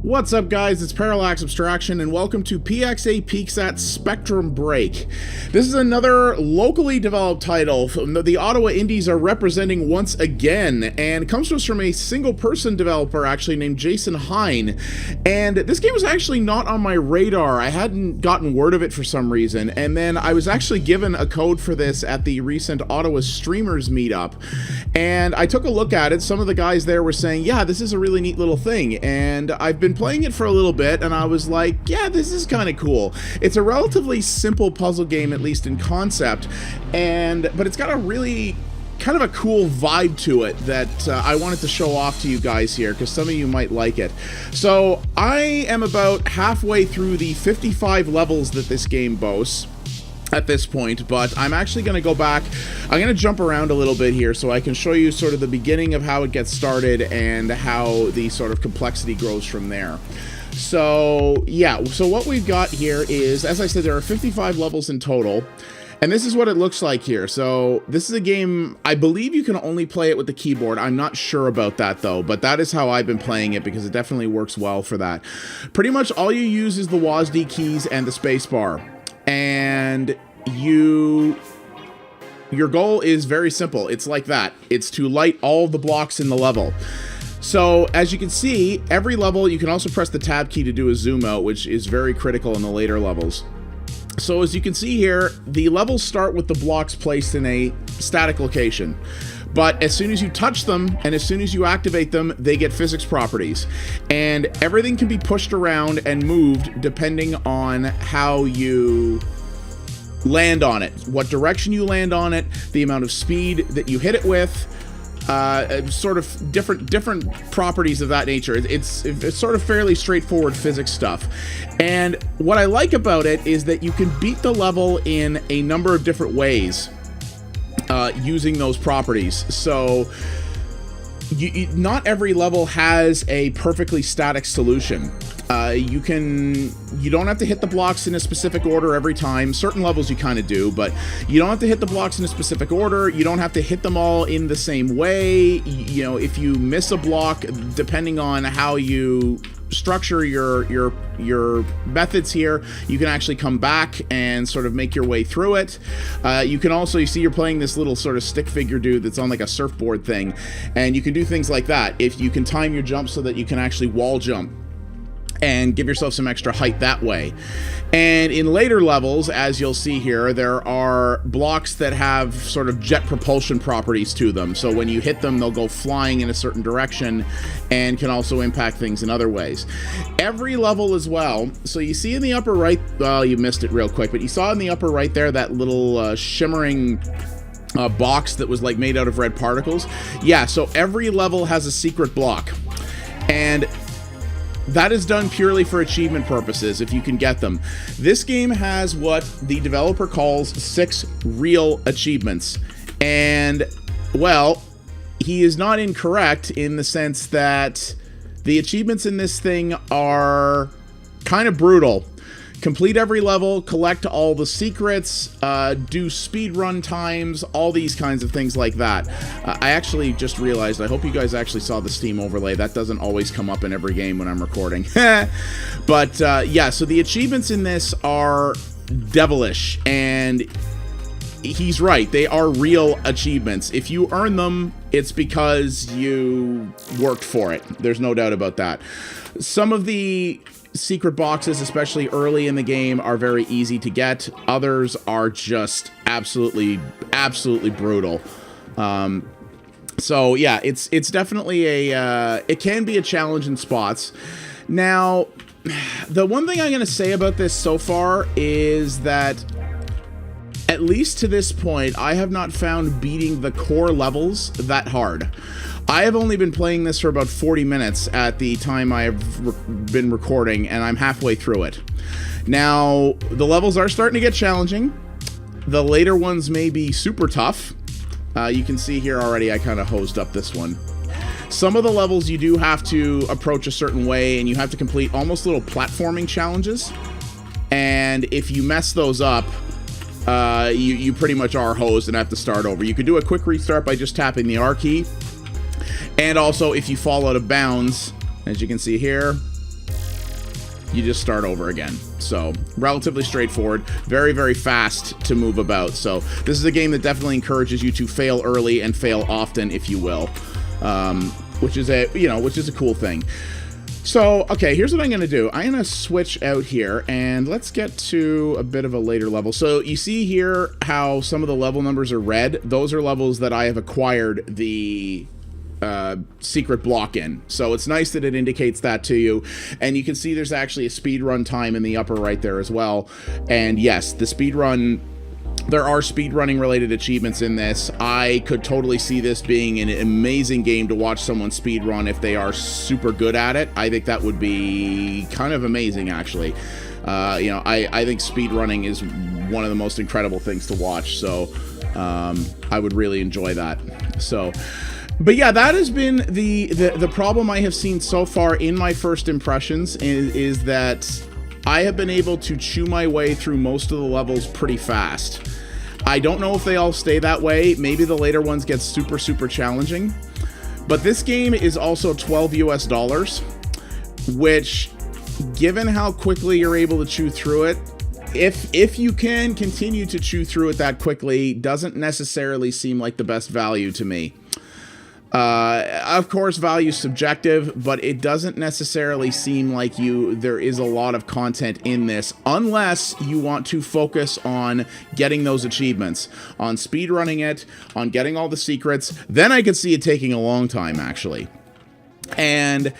What's up, guys? It's Parallax Abstraction, and welcome to PXA Peeks at Spectrum Break. This is another locally developed title. The Ottawa Indies are representing once again, and it comes to us from a single-person developer, actually, named Jason Hein. And this game was actually not on my radar. I hadn't gotten word of it for some reason, and then I was actually given a code for this at the recent Ottawa Streamers Meetup. And I took a look at it. Some of the guys there were saying, yeah, this is a really neat little thing, and I've been playing it for a little bit, and I was like, yeah, this is kind of cool. It's a relatively simple puzzle game, at least in concept, but it's got a really kind of a cool vibe to it that I wanted to show off to you guys here, because some of you might like it. So I am about halfway through the 55 levels that this game boasts at this point, but I'm actually going to go back. I'm going to jump around a little bit here so I can show you sort of the beginning of how it gets started and how the sort of complexity grows from there. So yeah, so what we've got here is, as I said, there are 55 levels in total, and this is what it looks like here. So this is a game, I believe you can only play it with the keyboard. I'm not sure about that though, but that is how I've been playing it because it definitely works well for that. Pretty much all you use is the WASD keys and the space bar. And your goal is very simple. It's like that. It's to light all the blocks in the level. So as you can see, every level, you can also press the tab key to do a zoom out, which is very critical in the later levels. So as you can see here, the levels start with the blocks placed in a static location. But as soon as you touch them and as soon as you activate them, they get physics properties. And everything can be pushed around and moved depending on how you land on it, what direction you land on it, the amount of speed that you hit it with, sort of different properties of that nature. It's sort of fairly straightforward physics stuff. And what I like about it is that you can beat the level in a number of different ways. Using those properties. So not every level has a perfectly static solution. You don't have to hit the blocks in a specific order every time. Certain levels you kind of do, but you don't have to hit the blocks in a specific order. You don't have to hit them all in the same way. You know, if you miss a block, depending on how you structure your methods here, you can actually come back and sort of make your way through it. You can also, you see you're playing this little sort of stick figure dude that's on like a surfboard thing, and you can do things like that. If you can time your jump so that you can actually wall jump and give yourself some extra height that way. And in later levels, as you'll see here, there are blocks that have sort of jet propulsion properties to them. So when you hit them, they'll go flying in a certain direction and can also impact things in other ways. Every level as well, so you see in the upper right, well, you missed it real quick, but you saw in the upper right there that little shimmering box that was like made out of red particles. Yeah, so every level has a secret block. And that is done purely for achievement purposes, if you can get them. This game has what the developer calls 6 real achievements. And, well, he is not incorrect in the sense that the achievements in this thing are kind of brutal. Complete every level, collect all the secrets, do speed run times, all these kinds of things like that. I actually just realized, I hope you guys actually saw the Steam overlay. That doesn't always come up in every game when I'm recording. But yeah, so the achievements in this are devilish, and he's right, they are real achievements. If you earn them, it's because you worked for it. There's no doubt about that. Some of the secret boxes, especially early in the game, are very easy to get. Others are just absolutely brutal. So yeah, it's definitely it can be a challenge in spots. Now, the one thing I'm going to say about this so far is that, at least to this point, I have not found beating the core levels that hard. I have only been playing this for about 40 minutes at the time I have been recording, and I'm halfway through it. Now, the levels are starting to get challenging. The later ones may be super tough. You can see here already I kind of hosed up this one. Some of the levels you do have to approach a certain way, and you have to complete almost little platforming challenges. And if you mess those up, you pretty much are hosed and have to start over. You could do a quick restart by just tapping the R key. And also, if you fall out of bounds, as you can see here, you just start over again. So relatively straightforward, very, very fast to move about. So this is a game that definitely encourages you to fail early and fail often, if you will, which is a cool thing. So, okay, here's what I'm going to do. I'm going to switch out here, and let's get to a bit of a later level. So you see here how some of the level numbers are red. Those are levels that I have acquired the secret block in. So it's nice that it indicates that to you. And you can see there's actually a speed run time in the upper right there as well. And yes, the speed run... There are speedrunning related achievements in this. I could totally see this being an amazing game to watch someone speedrun if they are super good at it. I think that would be kind of amazing, actually. I think speedrunning is one of the most incredible things to watch, so I would really enjoy that. So, but yeah, that has been the problem I have seen so far in my first impressions is that I have been able to chew my way through most of the levels pretty fast. I don't know if they all stay that way. Maybe the later ones get super, super challenging. But this game is also $12 US, which, given how quickly you're able to chew through it, if you can continue to chew through it that quickly, doesn't necessarily seem like the best value to me. Of course, value is subjective, but it doesn't necessarily seem like there is a lot of content in this, unless you want to focus on getting those achievements, on speedrunning it, on getting all the secrets. Then I could see it taking a long time, actually. And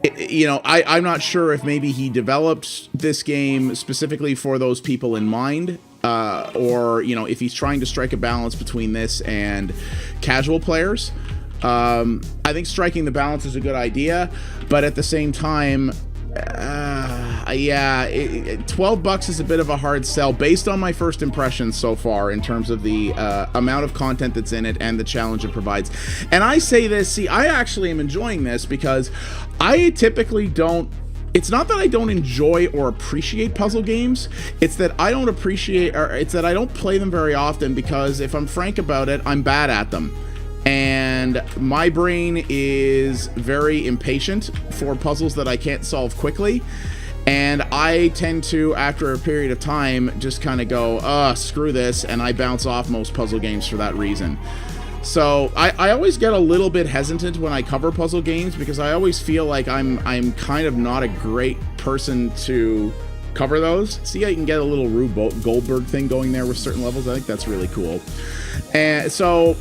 I'm not sure if maybe he developed this game specifically for those people in mind, or if he's trying to strike a balance between this and casual players. I think striking the balance is a good idea, but at the same time, $12 is a bit of a hard sell based on my first impressions so far in terms of the amount of content that's in it and the challenge it provides. And I say this, I actually am enjoying this because I typically don't. It's not that I don't enjoy or appreciate puzzle games. It's that I don't play them very often because, if I'm frank about it, I'm bad at them. And my brain is very impatient for puzzles that I can't solve quickly. And I tend to, after a period of time, just kind of go, screw this, and I bounce off most puzzle games for that reason. So I always get a little bit hesitant when I cover puzzle games because I always feel like I'm kind of not a great person to cover those. See how you can get a little Rube Goldberg thing going there with certain levels? I think that's really cool. And so...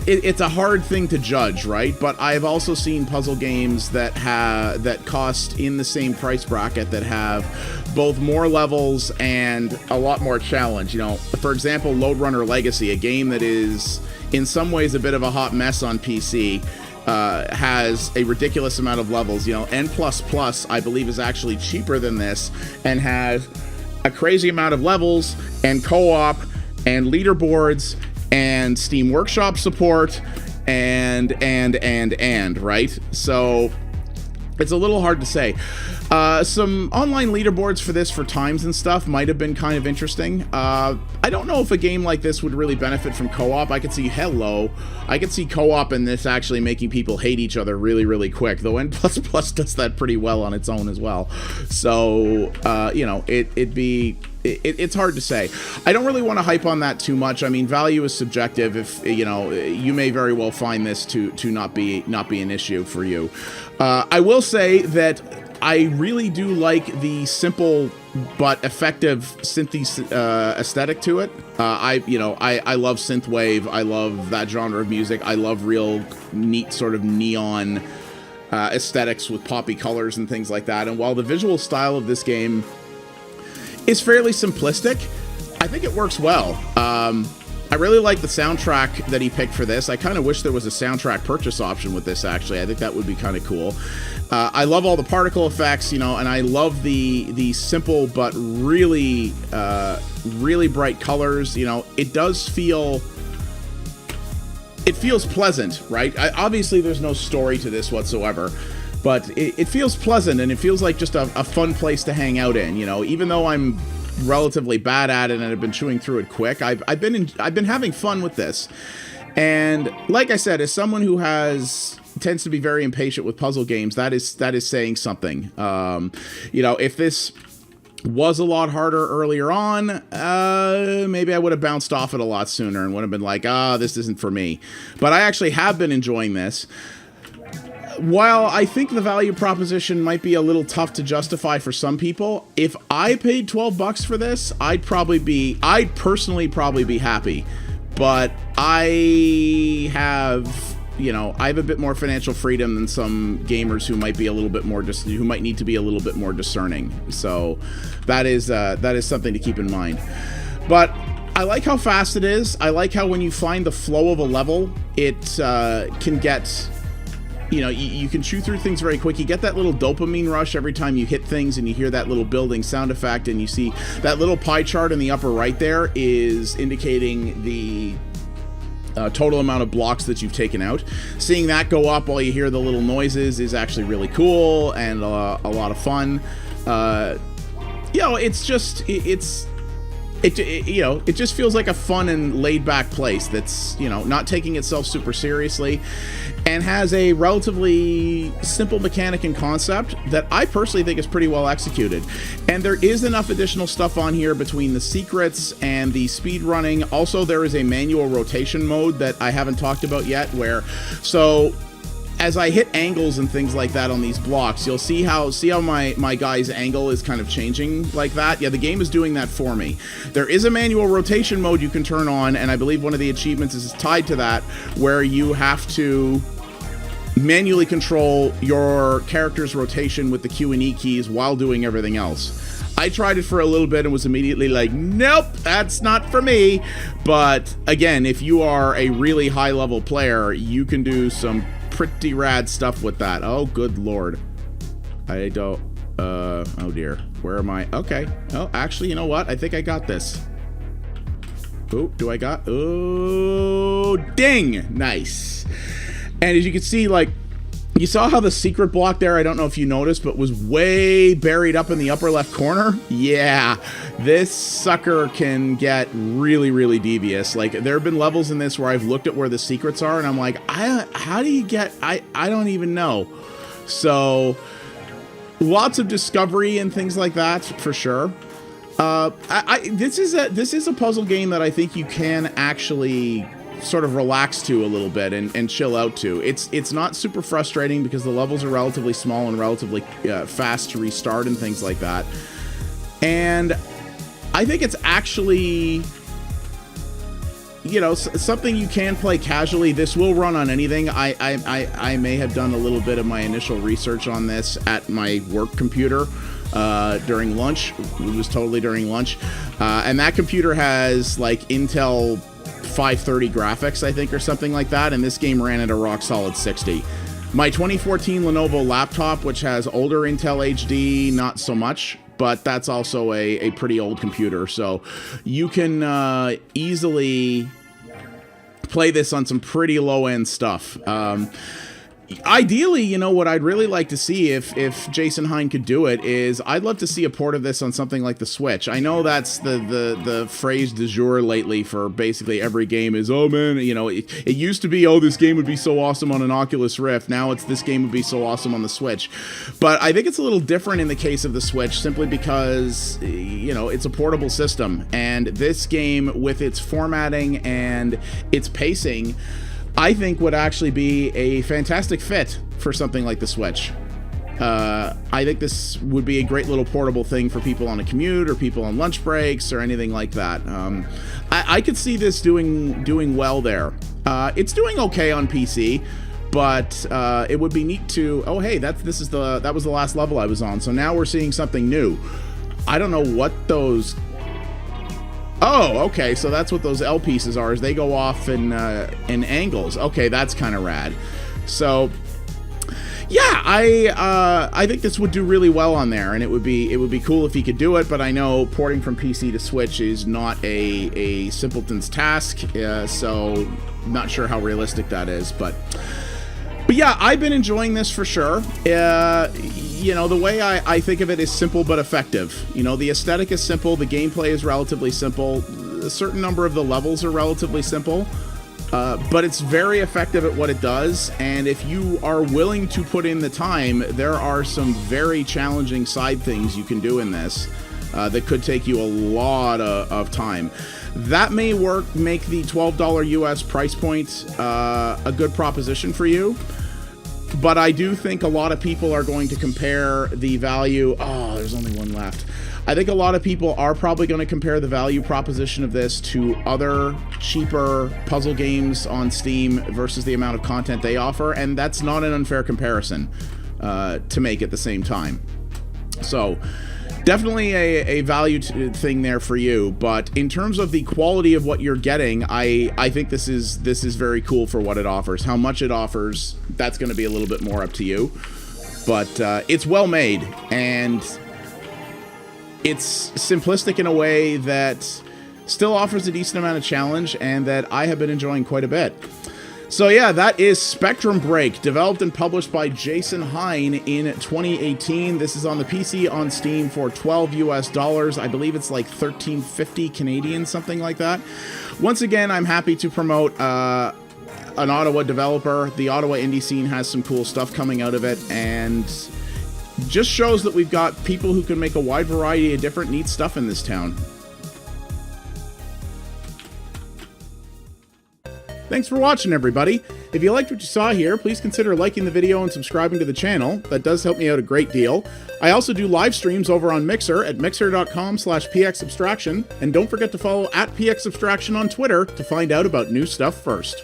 It's a hard thing to judge, right? But I've also seen puzzle games that cost in the same price bracket that have both more levels and a lot more challenge. For example, Lode Runner Legacy, a game that is in some ways a bit of a hot mess on PC, has a ridiculous amount of levels. N++, I believe, is actually cheaper than this and has a crazy amount of levels and co-op and leaderboards and Steam Workshop support and right? So it's a little hard to say. Some online leaderboards for this for times and stuff might have been kind of interesting. I don't know if a game like this would really benefit from co-op. I could see co-op in this actually making people hate each other really, really quick, though N++ does that pretty well on its own as well. So, it's hard to say. I don't really want to hype on that too much. I mean, value is subjective. If you may very well find this to not be an issue for you. I will say that I really do like the simple but effective synthy aesthetic to it. I love synthwave. I love that genre of music. I love real neat sort of neon aesthetics with poppy colors and things like that. And while the visual style of this game is fairly simplistic, I think it works well. I really like the soundtrack that he picked for this. I kind of wish there was a soundtrack purchase option with this, actually. I think that would be kind of cool. I love all the particle effects, and I love the simple but really, really bright colors. It does feel... It feels pleasant, right? Obviously, there's no story to this whatsoever. But it feels pleasant, and it feels like just a fun place to hang out in. Even though I'm relatively bad at it and I've been chewing through it quick, I've been having fun with this. And like I said, as someone who has tends to be very impatient with puzzle games, that is saying something. You know, if this was a lot harder earlier on, maybe I would have bounced off it a lot sooner and would have been like, this isn't for me. But I actually have been enjoying this. While I think the value proposition might be a little tough to justify for some people, if I paid $12 for this, I'd personally probably be happy. But I have, you know, I have a bit more financial freedom than some gamers who might be a little bit more who might need to be a little bit more discerning. So that is something to keep in mind. But I like how fast it is. I like how when you find the flow of a level, it can get, you know, you can chew through things very quick. You get that little dopamine rush every time you hit things and you hear that little building sound effect, and you see that little pie chart in the upper right there is indicating the total amount of blocks that you've taken out. Seeing that go up while you hear the little noises is actually really cool and a lot of fun. You know, it's just, you know, it just feels like a fun and laid back place that's, you know, not taking itself super seriously, and has a relatively simple mechanic and concept that I personally think is pretty well executed. And there is enough additional stuff on here between the secrets and the speed running. Also, there is a manual rotation mode that I haven't talked about yet, where, so as I hit angles and things like that on these blocks, you'll see how my guy's angle is kind of changing like that. Yeah, the game is doing that for me. There is a manual rotation mode you can turn on, and I believe one of the achievements is tied to that, where you have to manually control your character's rotation with the Q and E keys while doing everything else. I tried it for a little bit and was immediately like, nope, that's not for me. But again, if you are a really high level player, you can do some pretty rad stuff with that. Oh, good lord. I don't, oh dear. Where am I? Okay. Oh, actually, you know what? I think I got this. Oh, oh, ding! Nice. And as you can see, like, you saw how the secret block there, I don't know if you noticed, but was way buried up in the upper left corner? Yeah, this sucker can get really, really devious. Like, there have been levels in this where I've looked at where the secrets are, and I'm like, how do you get, I don't even know. So, lots of discovery and things like that, for sure. This is a puzzle game that I think you can actually sort of relax to a little bit and chill out to. It's not super frustrating because the levels are relatively small and relatively fast to restart and things like that. And I think it's actually, you know, something you can play casually. This will run on anything. I may have done a little bit of my initial research on this at my work computer during lunch. It was totally during lunch. And that computer has like Intel 530 graphics, I think, or something like that, and this game ran at a rock solid 60. My 2014 Lenovo laptop, which has older Intel HD, not so much, but that's also a pretty old computer, so you can easily play this on some pretty low-end stuff. Ideally, you know, what I'd really like to see if Jason Hein could do it is I'd love to see a port of this on something like the Switch. I know that's the phrase du jour lately for basically every game is, oh man, you know, it used to be, oh, this game would be so awesome on an Oculus Rift. Now it's this game would be so awesome on the Switch. But I think it's a little different in the case of the Switch simply because, you know, it's a portable system, and this game with its formatting and its pacing, I think would actually be a fantastic fit for something like the Switch. I think this would be a great little portable thing for people on a commute or people on lunch breaks or anything like that. I could see this doing well there. It's doing okay on PC, but it would be neat to, oh hey, that was the last level I was on, so now we're seeing something new. I don't know what those. Oh, okay, so that's what those L pieces are, is they go off in angles. Okay, that's kind of rad. So, yeah, I think this would do really well on there, and it would be cool if he could do it, but I know porting from PC to Switch is not a simpleton's task, so not sure how realistic that is, but yeah, I've been enjoying this for sure. You know, the way I think of it is simple but effective. You know, the aesthetic is simple, the gameplay is relatively simple, a certain number of the levels are relatively simple, But it's very effective at what it does, and if you are willing to put in the time, there are some very challenging side things you can do in this that could take you a lot of time. That may make the $12 US price point a good proposition for you, but I do think a lot of people are going to compare the value. Oh, there's only one left. I think a lot of people are probably going to compare the value proposition of this to other cheaper puzzle games on Steam versus the amount of content they offer, and that's not an unfair comparison to make at the same time. So definitely a value thing there for you, but in terms of the quality of what you're getting, I think this is very cool for what it offers. How much it offers, that's going to be a little bit more up to you, but it's well made, and it's simplistic in a way that still offers a decent amount of challenge and that I have been enjoying quite a bit. So yeah, that is Spectrum Break, developed and published by Jason Hein in 2018. This is on the PC on Steam for $12 US. I believe it's like $13.50 Canadian, something like that. Once again, I'm happy to promote an Ottawa developer. The Ottawa indie scene has some cool stuff coming out of it, and just shows that we've got people who can make a wide variety of different neat stuff in this town. Thanks for watching, everybody. If you liked what you saw here, please consider liking the video and subscribing to the channel. That does help me out a great deal. I also do live streams over on Mixer at mixer.com/pxabstraction, and don't forget to follow @pxabstraction on Twitter to find out about new stuff first.